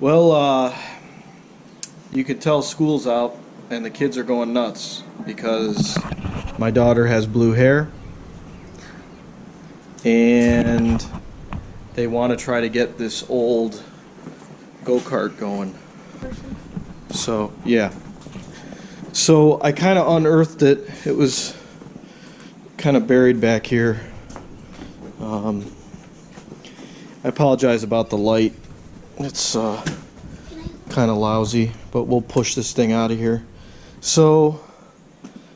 Well, you could tell school's out and the kids are going nuts because my daughter has blue hair and they want to try to get this old go-kart going. So, yeah. So I kind of unearthed it. It was kind of buried back here. I apologize about the light. It's kind of lousy, but we'll push this thing out of here. So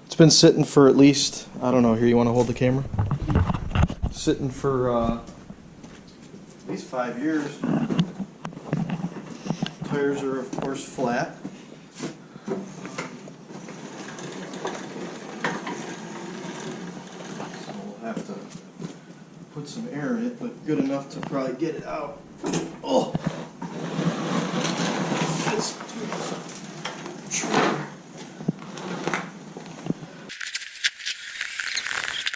it's been sitting for at least, I don't know, here, you want to hold the camera? Sitting for at least 5 years. Tires are of course flat. So we'll have to put some air in it, but good enough to probably get it out. Oh!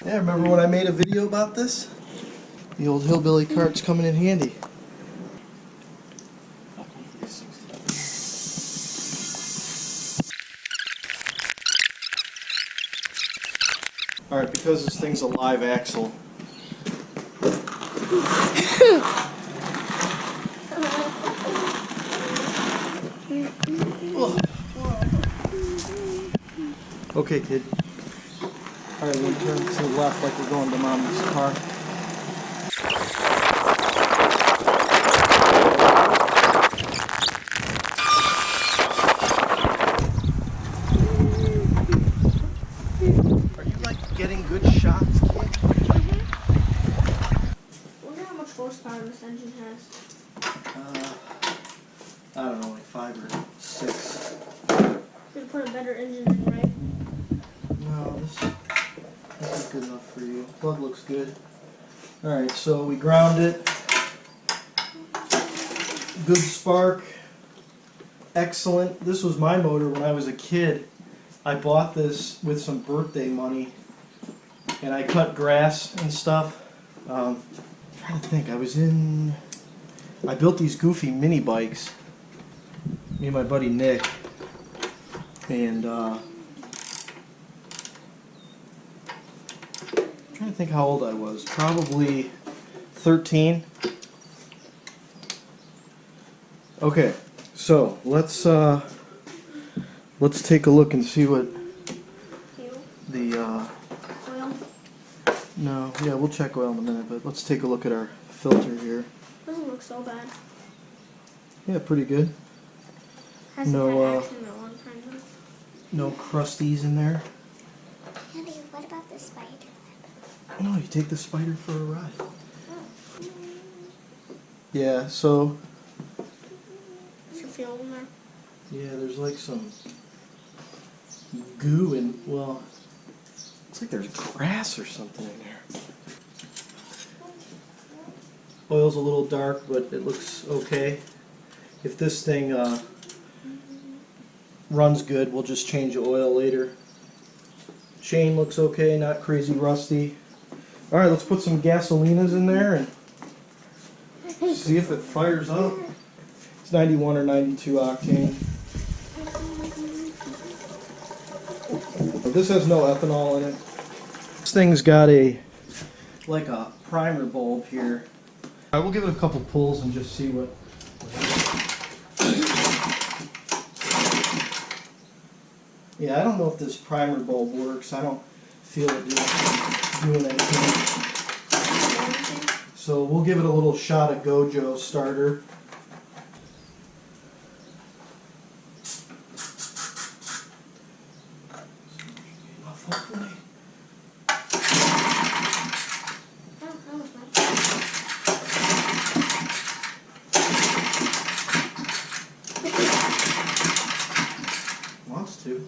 Yeah, remember when I made a video about this? The old hillbilly cart's coming in handy. Alright, because this thing's a live axle. Okay, kid. Alright, we'll turn to the left like we're going to Mom's car. Are you like getting good shots, kid? Wonder how much horsepower this engine has. I don't know, like 5 or 6. Should put a better engine in, right? No, this is good enough for you. Plug looks good. Alright, so we ground it. Good spark. Excellent. This was my motor when I was a kid. I bought this with some birthday money. And I cut grass and stuff. I'm trying to think. I built these goofy mini bikes. Me and my buddy Nick. And I'm trying to think how old I was. Probably 13. Okay, so let's take a look and see what the Oil? no, yeah, we'll check oil in a minute, but let's take a look at our filter here. Doesn't look so bad. Yeah, pretty good. Hasn't No, had action in a long time though. No crusties in there. Daddy, what about the spider? No, you take the spider for a ride. Oh. Yeah, so What's your feel in there? yeah, there's like some goo and, well, looks like there's grass or something in there. Oil's a little dark, but it looks okay. If this thing runs good, we'll just change the oil later. Chain looks okay, not crazy rusty. Alright, let's put some gasolinas in there and see if it fires up. It's 91 or 92 octane. This has no ethanol in it. This thing's got like a primer bulb here. I will give it a couple pulls and just see what. Yeah, I don't know if this primer bulb works. I don't feel it doing anything. So we'll give it a little shot of Gojo starter. Hopefully. Wants to.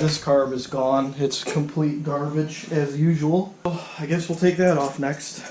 this carb is gone. It's complete garbage as usual. So I guess we'll take that off next.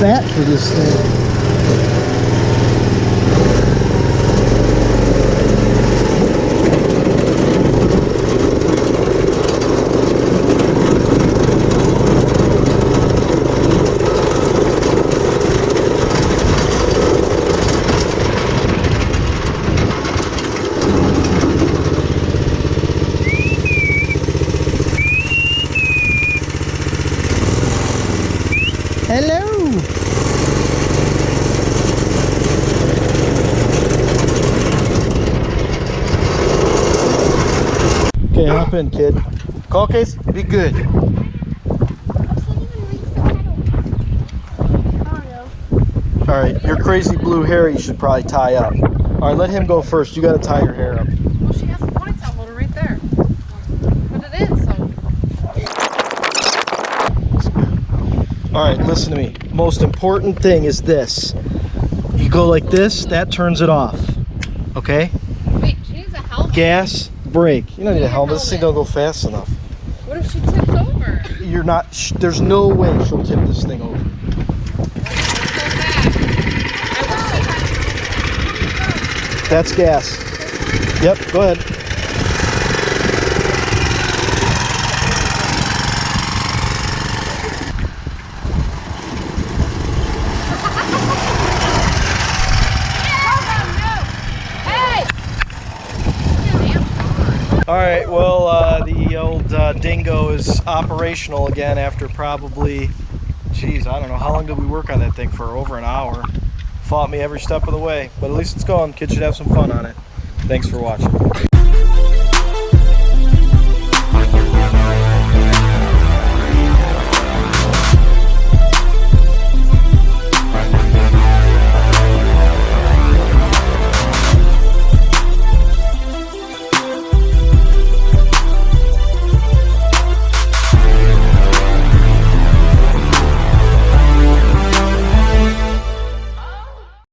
Fat for this thing. Hello. Okay, hop in, kid. Call case, be good. All right, your crazy blue hair you should probably tie up. All right, let him go first. You got to tie your hair up. Well, she has the ponytail holder right there. Put it in, so. All right, listen to me. Most important thing is this. You go like this, that turns it off. Okay? Wait, she needs a helmet. Gas, brake. You don't need a helmet. This thing don't go fast enough. What if she tips over? You're not, there's no way she'll tip this thing over. That's gas. Yep, go ahead. All right, well, the old Dingo is operational again after probably, geez, I don't know, how long did we work on that thing for? Over an hour. Fought me every step of the way, but at least it's going. Kids should have some fun on it. Thanks for watching.